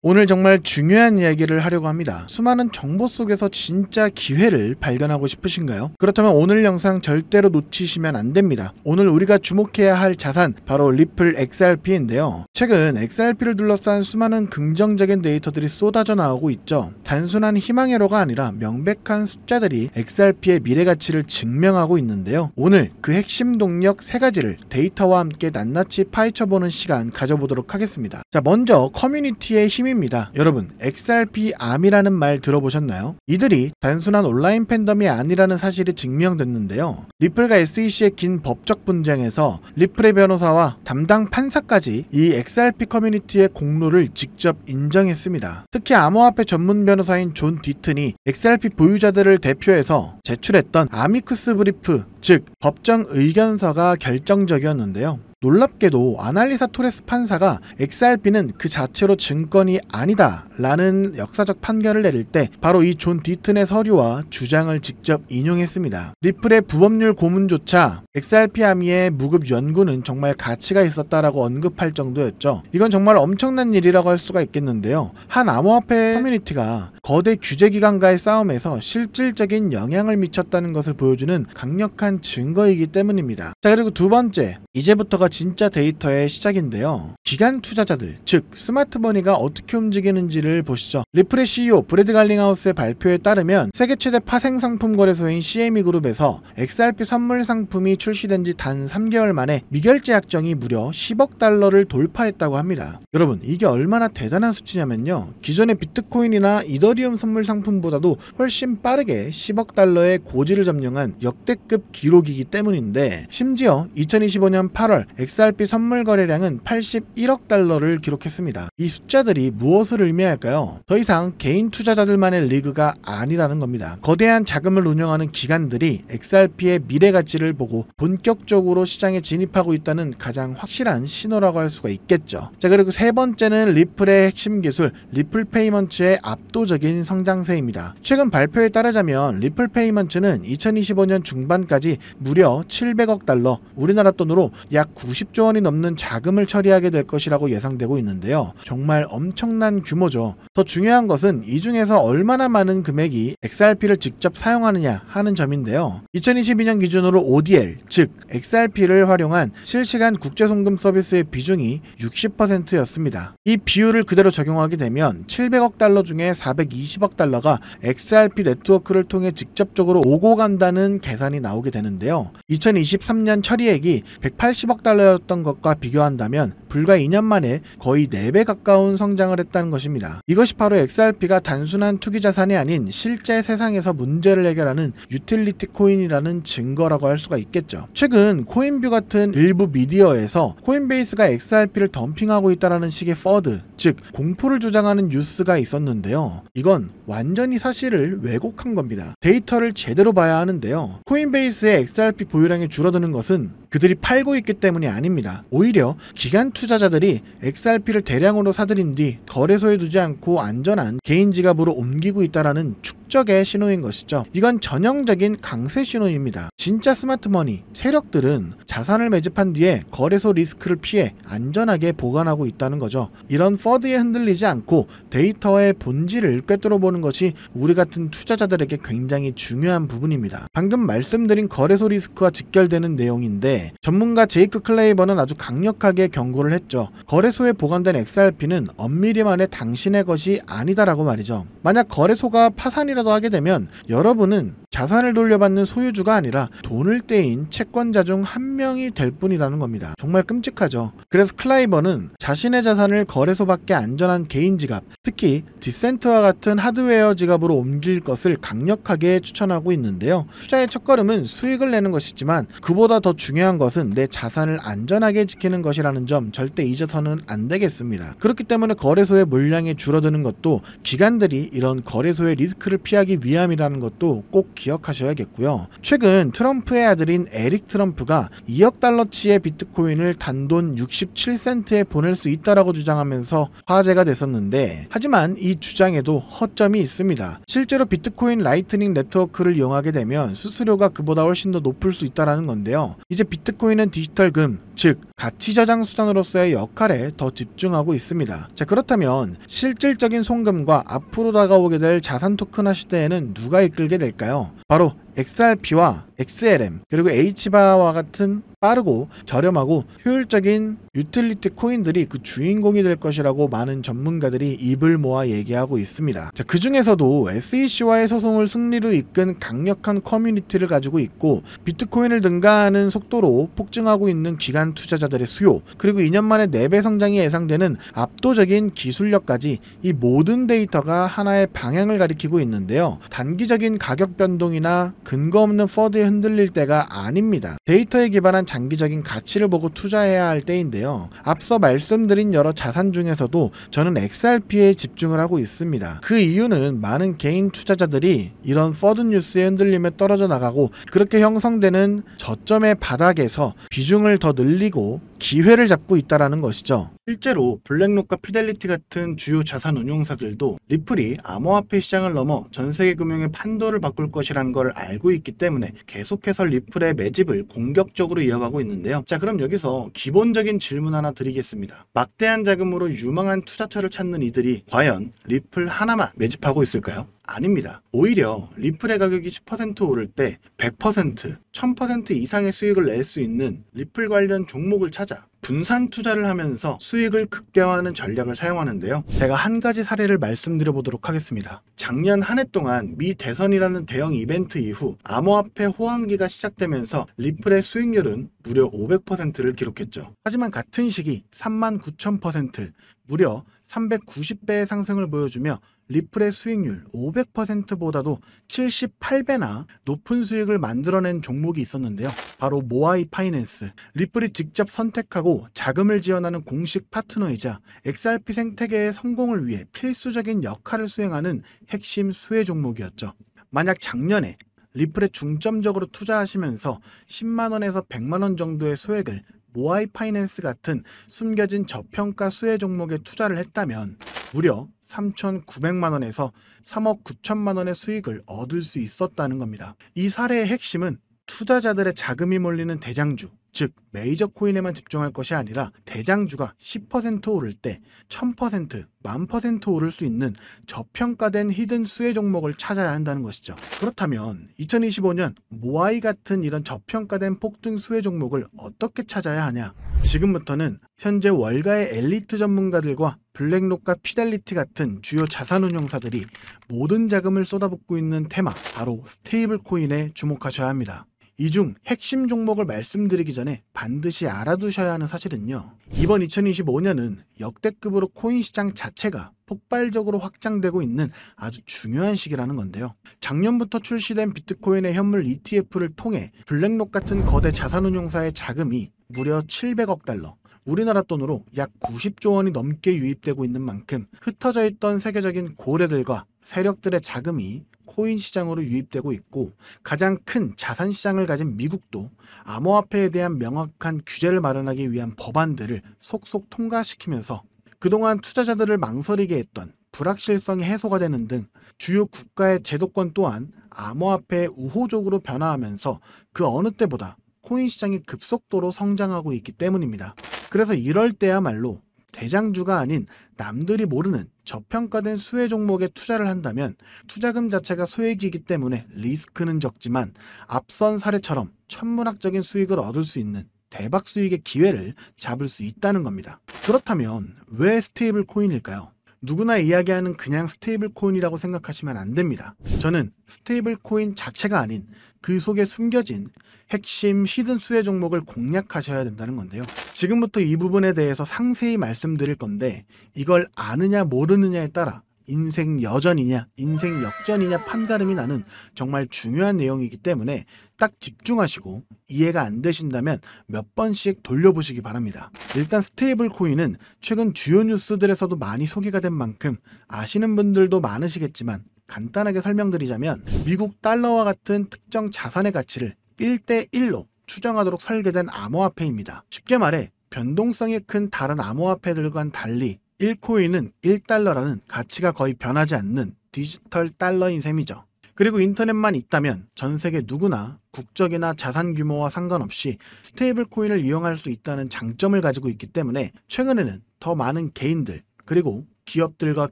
오늘 정말 중요한 이야기를 하려고 합니다. 수많은 정보 속에서 진짜 기회를 발견하고 싶으신가요? 그렇다면 오늘 영상 절대로 놓치시면 안 됩니다. 오늘 우리가 주목해야 할 자산, 바로 리플 XRP인데요. 최근 XRP를 둘러싼 수많은 긍정적인 데이터들이 쏟아져 나오고 있죠. 단순한 희망회로가 아니라 명백한 숫자들이 XRP의 미래 가치를 증명하고 있는데요. 오늘 그 핵심 동력 3가지를 데이터와 함께 낱낱이 파헤쳐보는 시간 가져보도록 하겠습니다. 자, 먼저 커뮤니티의 힘입니다. 여러분, XRP 암이라는 말 들어보셨나요? 이들이 단순한 온라인 팬덤이 아니라는 사실이 증명됐는데요. 리플과 SEC의 긴 법적 분쟁에서 리플의 변호사와 담당 판사까지 이 XRP 커뮤니티의 공로를 직접 인정했습니다. 특히 암호화폐 전문 변호사인 존 디튼이 XRP 보유자들을 대표해서 제출했던 아미쿠스 브리프, 즉 법정 의견서가 결정적이었는데요. 놀랍게도 아날리사 토레스 판사가 XRP는 그 자체로 증권이 아니다 라는 역사적 판결을 내릴 때 바로 이 존 디튼의 서류와 주장을 직접 인용했습니다. 리플의 부법률 고문조차 XRP 암위의 무급 연구는 정말 가치가 있었다라고 언급할 정도였죠. 이건 정말 엄청난 일이라고 할 수가 있겠는데요. 한 암호화폐 커뮤니티가 거대 규제기관과의 싸움에서 실질적인 영향을 미쳤다는 것을 보여주는 강력한 증거이기 때문입니다. 자, 그리고 두 번째, 이제부터가 진짜 데이터의 시작인데요. 기관 투자자들, 즉 스마트머니가 어떻게 움직이는지를 보시죠. 리플의 CEO 브래드 갈링하우스의 발표에 따르면 세계 최대 파생상품 거래소인 CME 그룹에서 XRP 선물 상품이 출시된 지 단 3개월 만에 미결제 약정이 무려 10억 달러를 돌파했다고 합니다. 여러분, 이게 얼마나 대단한 수치냐면요. 기존의 비트코인이나 이더리움 선물 상품보다도 훨씬 빠르게 10억 달러의 고지를 점령한 역대급 기록이기 때문인데, 심지어 2025년 8월 XRP 선물 거래량은 81억 달러를 기록했습니다. 이 숫자들이 무엇을 의미할까요? 더 이상 개인 투자자들만의 리그가 아니라는 겁니다. 거대한 자금을 운영하는 기관들이 XRP의 미래 가치를 보고 본격적으로 시장에 진입하고 있다는 가장 확실한 신호라고 할 수가 있겠죠. 자, 그리고 세 번째는 리플의 핵심 기술 리플 페이먼츠의 압도적인 성장세입니다. 최근 발표에 따르자면 리플 페이먼츠는 2025년 중반까지 무려 700억 달러, 우리나라 돈으로 약 90조 원이 넘는 자금을 처리하게 될 것이라고 예상되고 있는데요. 정말 엄청난 규모죠. 더 중요한 것은 이 중에서 얼마나 많은 금액이 XRP를 직접 사용하느냐 하는 점인데요. 2022년 기준으로 ODL, 즉 XRP를 활용한 실시간 국제송금 서비스의 비중이 60%였습니다. 이 비율을 그대로 적용하게 되면 700억 달러 중에 420억 달러가 XRP 네트워크를 통해 직접적으로 오고 간다는 계산이 나오게 되는데요. 2023년 처리액이 180억 달러였던 것과 비교한다면 불과 2년 만에 거의 4배 가까운 성장을 했다는 것입니다. 이것이 바로 XRP가 단순한 투기 자산이 아닌 실제 세상에서 문제를 해결하는 유틸리티 코인이라는 증거라고 할 수가 있겠죠. 최근 코인뷰 같은 일부 미디어에서 코인베이스가 XRP를 덤핑하고 있다는 식의 퍼드, 즉 공포를 조장하는 뉴스가 있었는데요. 이건 완전히 사실을 왜곡한 겁니다. 데이터를 제대로 봐야 하는데요. 코인베이스의 XRP 보유량이 줄어드는 것은 그들이 팔고 있기 때문이 아닙니다. 오히려 기관 투자자들이 XRP를 대량으로 사들인 뒤 거래소에 두지 않고 안전한 개인 지갑으로 옮기고 있다는 축적의 신호인 것이죠. 이건 전형적인 강세 신호입니다. 진짜 스마트머니 세력들은 자산을 매집한 뒤에 거래소 리스크를 피해 안전하게 보관하고 있다는 거죠. 이런 퍼드에 흔들리지 않고 데이터의 본질을 꿰뚫어보는 것이 우리 같은 투자자들에게 굉장히 중요한 부분입니다. 방금 말씀드린 거래소 리스크와 직결되는 내용인데, 전문가 제이크 클레이버는 아주 강력하게 경고를 했죠. 거래소에 보관된 XRP는 엄밀히 말해 당신의 것이 아니다라고 말이죠. 만약 거래소가 파산이라도 하게 되면 여러분은 자산을 돌려받는 소유주가 아니라 돈을 떼인 채권자 중 한 명이 될 뿐이라는 겁니다. 정말 끔찍하죠. 그래서 클라이버는 자신의 자산을 거래소밖에 안전한 개인 지갑, 특히 디센트와 같은 하드웨어 지갑으로 옮길 것을 강력하게 추천하고 있는데요. 투자의 첫걸음은 수익을 내는 것이지만 그보다 더 중요한 것은 내 자산을 안전하게 지키는 것이라는 점 절대 잊어서는 안 되겠습니다. 그렇기 때문에 거래소의 물량이 줄어드는 것도 기관들이 이런 거래소의 리스크를 피하기 위함이라는 것도 꼭 기억하셔야겠고요. 최근 트럼프의 아들인 에릭 트럼프가 2억 달러치의 비트코인을 단돈 67센트에 보낼 수 있다라고 주장하면서 화제가 됐었는데, 하지만 이 주장에도 허점이 있습니다. 실제로 비트코인 라이트닝 네트워크를 이용하게 되면 수수료가 그보다 훨씬 더 높을 수 있다는 건데요. 이제 비트코인은 디지털 금, 즉 가치 저장 수단으로서의 역할에 더 집중하고 있습니다. 자, 그렇다면 실질적인 송금과 앞으로 다가오게 될 자산 토큰화 시대에는 누가 이끌게 될까요? 바로 XRP와 XLM 그리고 H바와 같은 빠르고 저렴하고 효율적인 유틸리티 코인들이 그 주인공이 될 것이라고 많은 전문가들이 입을 모아 얘기하고 있습니다. 자, 그 중에서도 SEC와의 소송을 승리로 이끈 강력한 커뮤니티를 가지고 있고 비트코인을 능가하는 속도로 폭증하고 있는 기관 투자자들의 수요, 그리고 2년 만에 4배 성장이 예상되는 압도적인 기술력까지 이 모든 데이터가 하나의 방향을 가리키고 있는데요. 단기적인 가격 변동이나 근거 없는 퍼드에 흔들릴 때가 아닙니다. 데이터에 기반한 장기적인 가치를 보고 투자해야 할 때인데요. 앞서 말씀드린 여러 자산 중에서도 저는 XRP에 집중을 하고 있습니다. 그 이유는 많은 개인 투자자들이 이런 퍼드 뉴스의 흔들림에 떨어져 나가고 그렇게 형성되는 저점의 바닥에서 비중을 더 늘리고 기회를 잡고 있다는 것이죠. 실제로 블랙록과 피델리티 같은 주요 자산 운용사들도 리플이 암호화폐 시장을 넘어 전세계 금융의 판도를 바꿀 것이란 걸 알고 있기 때문에 계속해서 리플의 매집을 공격적으로 이어가고 있는데요. 자, 그럼 여기서 기본적인 질문 하나 드리겠습니다. 막대한 자금으로 유망한 투자처를 찾는 이들이 과연 리플 하나만 매집하고 있을까요? 아닙니다. 오히려 리플의 가격이 10% 오를 때 100%, 1000% 이상의 수익을 낼 수 있는 리플 관련 종목을 찾아 분산 투자를 하면서 수익을 극대화하는 전략을 사용하는데요. 제가 한 가지 사례를 말씀드려 보도록 하겠습니다. 작년 한 해 동안 미 대선이라는 대형 이벤트 이후 암호화폐 호황기가 시작되면서 리플의 수익률은 무려 500%를 기록했죠. 하지만 같은 시기 39,000%, 무려 390배의 상승을 보여주며 리플의 수익률 500%보다도 78배나 높은 수익을 만들어낸 종목이 있었는데요. 바로 모아이 파이낸스. 리플이 직접 선택하고 자금을 지원하는 공식 파트너이자 XRP 생태계의 성공을 위해 필수적인 역할을 수행하는 핵심 수혜 종목이었죠. 만약 작년에 리플에 중점적으로 투자하시면서 10만원에서 100만원 정도의 소액을 모아이 파이낸스 같은 숨겨진 저평가 수혜 종목에 투자를 했다면 무려 3,900만원에서 3억 9천만원의 수익을 얻을 수 있었다는 겁니다. 이 사례의 핵심은 투자자들의 자금이 몰리는 대장주, 즉 메이저 코인에만 집중할 것이 아니라 대장주가 10% 오를 때 1000%, 10,000% 오를 수 있는 저평가된 히든 수혜 종목을 찾아야 한다는 것이죠. 그렇다면 2025년 모아이 같은 이런 저평가된 폭등 수혜 종목을 어떻게 찾아야 하냐? 지금부터는 현재 월가의 엘리트 전문가들과 블랙록과 피델리티 같은 주요 자산운용사들이 모든 자금을 쏟아붓고 있는 테마, 바로 스테이블 코인에 주목하셔야 합니다. 이 중 핵심 종목을 말씀드리기 전에 반드시 알아두셔야 하는 사실은요. 이번 2025년은 역대급으로 코인 시장 자체가 폭발적으로 확장되고 있는 아주 중요한 시기라는 건데요. 작년부터 출시된 비트코인의 현물 ETF를 통해 블랙록 같은 거대 자산운용사의 자금이 무려 700억 달러, 우리나라 돈으로 약 90조 원이 넘게 유입되고 있는 만큼 흩어져 있던 세계적인 고래들과 세력들의 자금이 코인 시장으로 유입되고 있고, 가장 큰 자산 시장을 가진 미국도 암호화폐에 대한 명확한 규제를 마련하기 위한 법안들을 속속 통과시키면서 그동안 투자자들을 망설이게 했던 불확실성이 해소가 되는 등 주요 국가의 제도권 또한 암호화폐에 우호적으로 변화하면서 그 어느 때보다 코인 시장이 급속도로 성장하고 있기 때문입니다. 그래서 이럴 때야말로 대장주가 아닌 남들이 모르는 저평가된 수혜 종목에 투자를 한다면 투자금 자체가 소액이기 때문에 리스크는 적지만 앞선 사례처럼 천문학적인 수익을 얻을 수 있는 대박 수익의 기회를 잡을 수 있다는 겁니다. 그렇다면 왜 스테이블 코인일까요? 누구나 이야기하는 그냥 스테이블 코인이라고 생각하시면 안 됩니다. 저는 스테이블 코인 자체가 아닌 그 속에 숨겨진 핵심 히든 수혜 종목을 공략하셔야 된다는 건데요. 지금부터 이 부분에 대해서 상세히 말씀드릴 건데, 이걸 아느냐 모르느냐에 따라 인생 여전이냐 인생 역전이냐 판가름이 나는 정말 중요한 내용이기 때문에 딱 집중하시고 이해가 안 되신다면 몇 번씩 돌려보시기 바랍니다. 일단 스테이블 코인은 최근 주요 뉴스들에서도 많이 소개가 된 만큼 아시는 분들도 많으시겠지만 간단하게 설명드리자면 미국 달러와 같은 특정 자산의 가치를 1대1로 추정하도록 설계된 암호화폐입니다. 쉽게 말해 변동성이 큰 다른 암호화폐들과는 달리 1코인은 1달러라는 가치가 거의 변하지 않는 디지털 달러인 셈이죠. 그리고 인터넷만 있다면 전 세계 누구나 국적이나 자산 규모와 상관없이 스테이블 코인을 이용할 수 있다는 장점을 가지고 있기 때문에 최근에는 더 많은 개인들 그리고 기업들과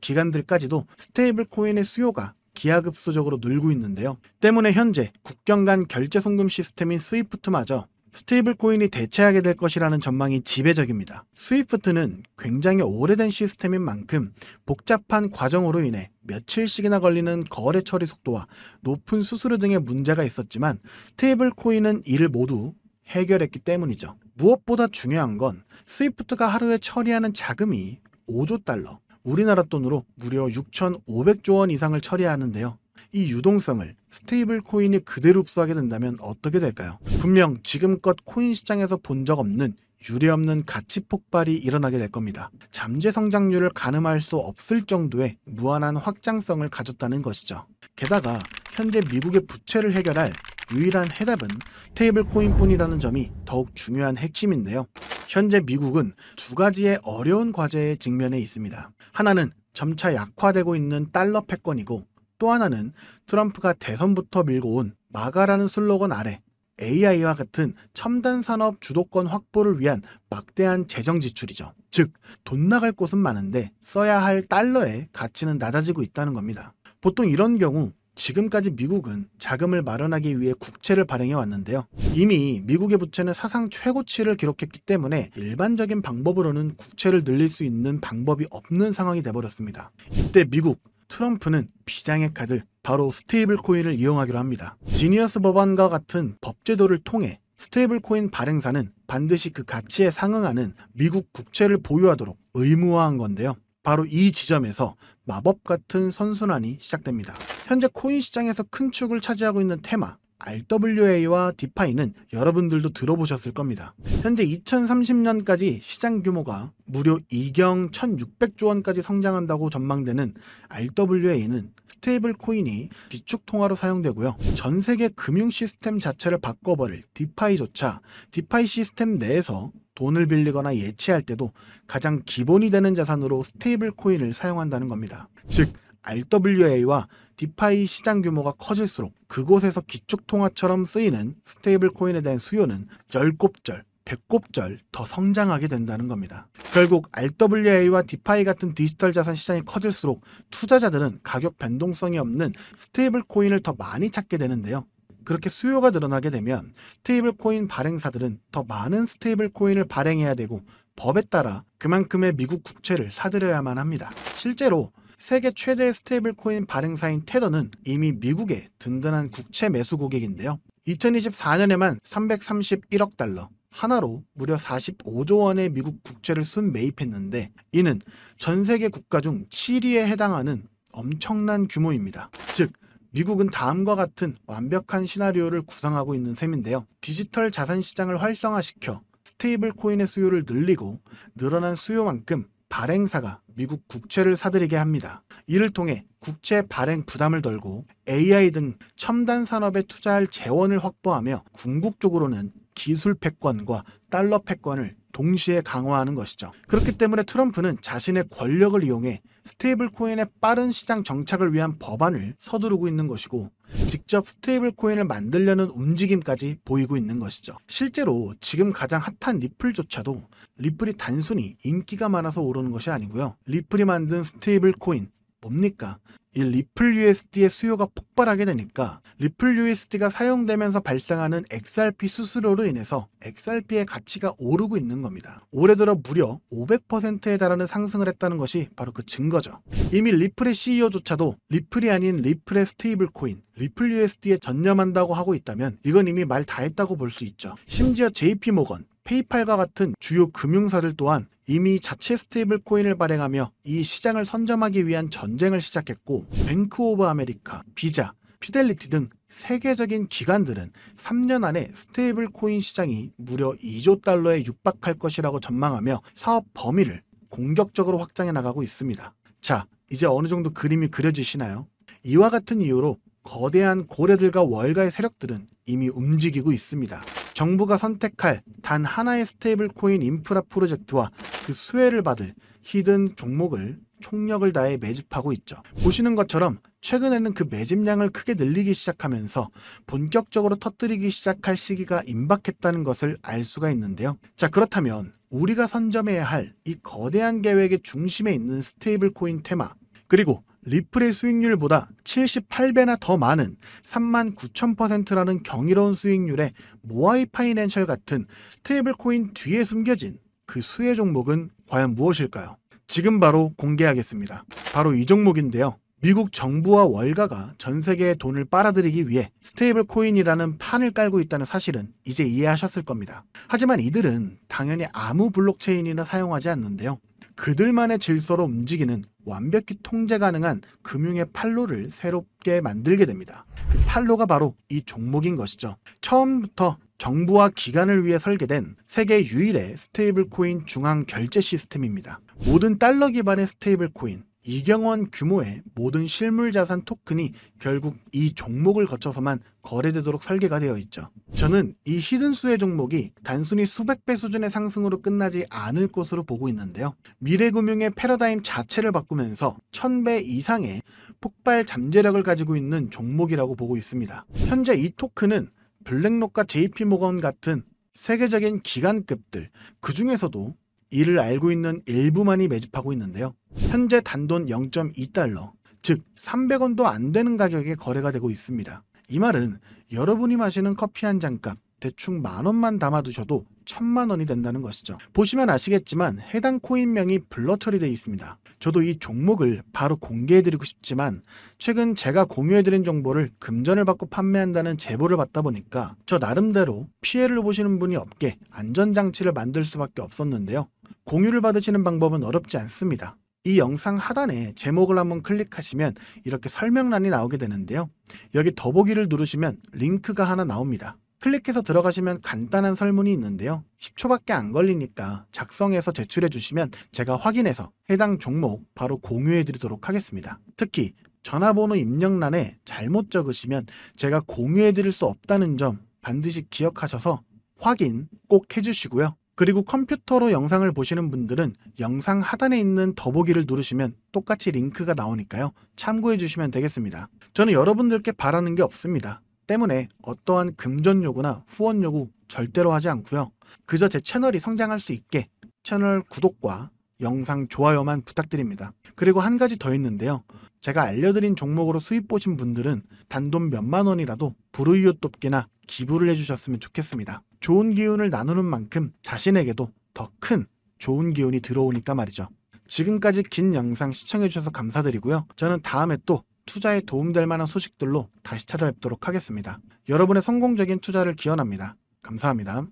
기관들까지도 스테이블 코인의 수요가 기하급수적으로 늘고 있는데요. 때문에 현재 국경 간 결제 송금 시스템인 스위프트마저 스테이블 코인이 대체하게 될 것이라는 전망이 지배적입니다. 스위프트는 굉장히 오래된 시스템인 만큼 복잡한 과정으로 인해 며칠씩이나 걸리는 거래 처리 속도와 높은 수수료 등의 문제가 있었지만 스테이블 코인은 이를 모두 해결했기 때문이죠. 무엇보다 중요한 건 스위프트가 하루에 처리하는 자금이 5조 달러, 우리나라 돈으로 무려 6,500조 원 이상을 처리하는데요. 이 유동성을 스테이블 코인이 그대로 흡수하게 된다면 어떻게 될까요? 분명 지금껏 코인 시장에서 본 적 없는 유례없는 가치 폭발이 일어나게 될 겁니다. 잠재 성장률을 가늠할 수 없을 정도의 무한한 확장성을 가졌다는 것이죠. 게다가 현재 미국의 부채를 해결할 유일한 해답은 스테이블 코인뿐이라는 점이 더욱 중요한 핵심인데요. 현재 미국은 두 가지의 어려운 과제에 직면해 있습니다. 하나는 점차 약화되고 있는 달러 패권이고 또 하나는 트럼프가 대선부터 밀고 온 마가라는 슬로건 아래 AI와 같은 첨단 산업 주도권 확보를 위한 막대한 재정 지출이죠. 즉, 돈 나갈 곳은 많은데 써야 할 달러의 가치는 낮아지고 있다는 겁니다. 보통 이런 경우 지금까지 미국은 자금을 마련하기 위해 국채를 발행해 왔는데요. 이미 미국의 부채는 사상 최고치를 기록했기 때문에 일반적인 방법으로는 국채를 늘릴 수 있는 방법이 없는 상황이 되어버렸습니다. 이때 미국 트럼프는 비장의 카드, 바로 스테이블 코인을 이용하기로 합니다. 지니어스 법안과 같은 법제도를 통해 스테이블 코인 발행사는 반드시 그 가치에 상응하는 미국 국채를 보유하도록 의무화한 건데요. 바로 이 지점에서 마법 같은 선순환이 시작됩니다. 현재 코인 시장에서 큰 축을 차지하고 있는 테마 RWA와 디파이는 여러분들도 들어보셨을 겁니다. 현재 2030년까지 시장 규모가 무려 2경 1600조 원까지 성장한다고 전망되는 RWA는 스테이블 코인이 비축 통화로 사용되고요. 전 세계 금융 시스템 자체를 바꿔버릴 디파이조차 디파이 시스템 내에서 돈을 빌리거나 예치할 때도 가장 기본이 되는 자산으로 스테이블 코인을 사용한다는 겁니다. 즉 RWA와 디파이 시장 규모가 커질수록 그곳에서 기축통화처럼 쓰이는 스테이블 코인에 대한 수요는 10곱절, 100곱절 더 성장하게 된다는 겁니다. 결국 RWA와 디파이 같은 디지털 자산 시장이 커질수록 투자자들은 가격 변동성이 없는 스테이블 코인을 더 많이 찾게 되는데요. 그렇게 수요가 늘어나게 되면 스테이블 코인 발행사들은 더 많은 스테이블 코인을 발행해야 되고 법에 따라 그만큼의 미국 국채를 사들여야만 합니다. 실제로 세계 최대 스테이블 코인 발행사인 테더는 이미 미국의 든든한 국채 매수 고객인데요. 2024년에만 331억 달러, 하나로 무려 45조 원의 미국 국채를 순매입했는데 이는 전 세계 국가 중 7위에 해당하는 엄청난 규모입니다. 즉 미국은 다음과 같은 완벽한 시나리오를 구상하고 있는 셈인데요. 디지털 자산 시장을 활성화시켜 스테이블 코인의 수요를 늘리고 늘어난 수요만큼 발행사가 미국 국채를 사들이게 합니다. 이를 통해 국채 발행 부담을 덜고 AI 등 첨단 산업에 투자할 재원을 확보하며 궁극적으로는 기술 패권과 달러 패권을 동시에 강화하는 것이죠. 그렇기 때문에 트럼프는 자신의 권력을 이용해 스테이블 코인의 빠른 시장 정착을 위한 법안을 서두르고 있는 것이고 직접 스테이블 코인을 만들려는 움직임까지 보이고 있는 것이죠. 실제로 지금 가장 핫한 리플조차도 리플이 단순히 인기가 많아서 오르는 것이 아니고요. 리플이 만든 스테이블 코인 뭡니까? 이 리플 USD의 수요가 폭발하게 되니까 리플 USD가 사용되면서 발생하는 XRP 수수료로 인해서 XRP의 가치가 오르고 있는 겁니다. 올해 들어 무려 500%에 달하는 상승을 했다는 것이 바로 그 증거죠. 이미 리플의 CEO조차도 리플이 아닌 리플의 스테이블 코인, 리플 USD에 전념한다고 하고 있다면 이건 이미 말 다 했다고 볼 수 있죠. 심지어 JP모건, 페이팔과 같은 주요 금융사들 또한 이미 자체 스테이블 코인을 발행하며 이 시장을 선점하기 위한 전쟁을 시작했고 뱅크 오브 아메리카, 비자, 피델리티 등 세계적인 기관들은 3년 안에 스테이블 코인 시장이 무려 2조 달러에 육박할 것이라고 전망하며 사업 범위를 공격적으로 확장해 나가고 있습니다. 자, 이제 어느 정도 그림이 그려지시나요? 이와 같은 이유로 거대한 고래들과 월가의 세력들은 이미 움직이고 있습니다. 정부가 선택할 단 하나의 스테이블 코인 인프라 프로젝트와 그 수혜를 받을 히든 종목을 총력을 다해 매집하고 있죠. 보시는 것처럼 최근에는 그 매집량을 크게 늘리기 시작하면서 본격적으로 터뜨리기 시작할 시기가 임박했다는 것을 알 수가 있는데요. 자, 그렇다면 우리가 선점해야 할 이 거대한 계획의 중심에 있는 스테이블 코인 테마, 그리고 리플의 수익률보다 78배나 더 많은 39,000%라는 경이로운 수익률의 모아이 파이낸셜 같은 스테이블 코인 뒤에 숨겨진 그 수혜 종목은 과연 무엇일까요? 지금 바로 공개하겠습니다. 바로 이 종목인데요. 미국 정부와 월가가 전 세계의 돈을 빨아들이기 위해 스테이블 코인이라는 판을 깔고 있다는 사실은 이제 이해하셨을 겁니다. 하지만 이들은 당연히 아무 블록체인이나 사용하지 않는데요. 그들만의 질서로 움직이는 완벽히 통제 가능한 금융의 판로를 새롭게 만들게 됩니다. 그 판로가 바로 이 종목인 것이죠. 처음부터 정부와 기관을 위해 설계된 세계 유일의 스테이블 코인 중앙 결제 시스템입니다. 모든 달러 기반의 스테이블 코인, 이경원 규모의 모든 실물 자산 토큰이 결국 이 종목을 거쳐서만 거래되도록 설계가 되어 있죠. 저는 이 히든 수혜 종목이 단순히 수백 배 수준의 상승으로 끝나지 않을 것으로 보고 있는데요. 미래금융의 패러다임 자체를 바꾸면서 1000배 이상의 폭발 잠재력을 가지고 있는 종목이라고 보고 있습니다. 현재 이 토큰은 블랙록과 JP모건 같은 세계적인 기관급들, 그 중에서도 이를 알고 있는 일부만이 매집하고 있는데요. 현재 단돈 0.2달러, 즉 300원도 안 되는 가격에 거래가 되고 있습니다. 이 말은 여러분이 마시는 커피 한 잔값 대충 10,000원만 담아두셔도 10,000,000원이 된다는 것이죠. 보시면 아시겠지만 해당 코인명이 블러 처리되어 있습니다. 저도 이 종목을 바로 공개해드리고 싶지만 최근 제가 공유해드린 정보를 금전을 받고 판매한다는 제보를 받다 보니까 저 나름대로 피해를 보시는 분이 없게 안전장치를 만들 수밖에 없었는데요. 공유를 받으시는 방법은 어렵지 않습니다. 이 영상 하단에 제목을 한번 클릭하시면 이렇게 설명란이 나오게 되는데요. 여기 더보기를 누르시면 링크가 하나 나옵니다. 클릭해서 들어가시면 간단한 설문이 있는데요. 10초밖에 안 걸리니까 작성해서 제출해 주시면 제가 확인해서 해당 종목 바로 공유해 드리도록 하겠습니다. 특히 전화번호 입력란에 잘못 적으시면 제가 공유해 드릴 수 없다는 점 반드시 기억하셔서 확인 꼭 해주시고요. 그리고 컴퓨터로 영상을 보시는 분들은 영상 하단에 있는 더보기를 누르시면 똑같이 링크가 나오니까요. 참고해 주시면 되겠습니다. 저는 여러분들께 바라는 게 없습니다. 때문에 어떠한 금전 요구나 후원 요구 절대로 하지 않고요. 그저 제 채널이 성장할 수 있게 채널 구독과 영상 좋아요만 부탁드립니다. 그리고 한 가지 더 있는데요. 제가 알려드린 종목으로 수익 보신 분들은 단돈 몇만 원이라도 불우이웃 돕기나 기부를 해주셨으면 좋겠습니다. 좋은 기운을 나누는 만큼 자신에게도 더 큰 좋은 기운이 들어오니까 말이죠. 지금까지 긴 영상 시청해주셔서 감사드리고요. 저는 다음에 또 투자에 도움될 만한 소식들로 다시 찾아뵙도록 하겠습니다. 여러분의 성공적인 투자를 기원합니다. 감사합니다.